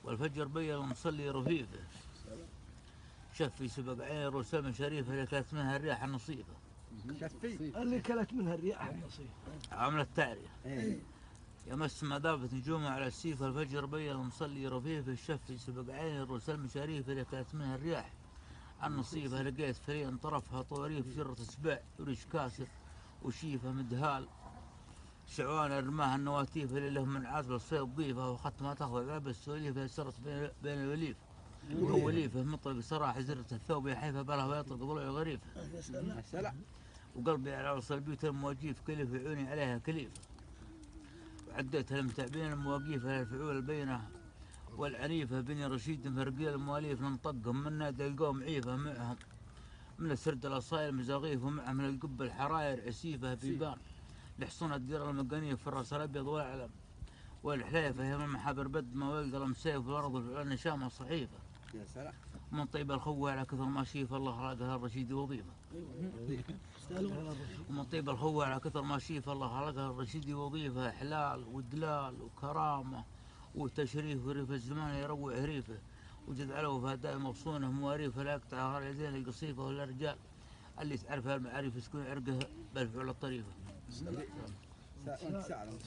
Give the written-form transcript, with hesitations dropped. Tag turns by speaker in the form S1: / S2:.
S1: والفجر بين المصلي رفيفه، شفي سبق عين رسام شريفه اللي كانت منها الرياح النصيفه.
S2: شفي
S3: اللي كلت منها الرياح النصيفه.
S1: عملت تعريه يمس مدافة نجومه على السيف. الفجر بين المصلي رفيفه، الشفي سبق عين الرسام شريفه اللي كانت منها الرياح النصيفه. لقيت فريق طرفها طوريف جرة سباع وريش كاسر وشيفه مدهال، شعوان رماها النواتيف اللي لهم من عازل الصيد ضيفه. واخذت ما تاخذ عاب السوليفه سرت بين الوليف ووليفه مطلق صراح زرت الثوب يحيفه بلها بيطلق ضلوع غريفه. وقلبي على وصل بيوت المواجيف كلف عيوني عليها كليفه. وعديتها المتعبين المواقيفه الفعول البينه والعنيفه. بني رشيد فرقيل المواليف ننطقهم من نادي القوم عيفه معهم من السرد الاصايل مزاغيف، ومعهم من القب الحراير عسيفه بيبان لحصون الدير المقانيف في الراس الابيض والاعلم والحليفه. هي من محابر بد ما ولد المسيف والارض الفعول نشامه صحيفه.
S2: يا سلام.
S1: من طيب الخوه على كثر ما شيف الله خلقها الرشيد وظيفه. ومن طيب الخوه على كثر ما شيف الله خلقها الرشيد وظيفه. حلال ودلال وكرامه وتشريف وريف الزمان يروع هريفه. وجد علو فهداء مغصونه مواريفه لا يقطعها اليدين القصيفه ولا الرجال اللي تعرفها المعارف يسكن عرقه بالفعل الطريفه.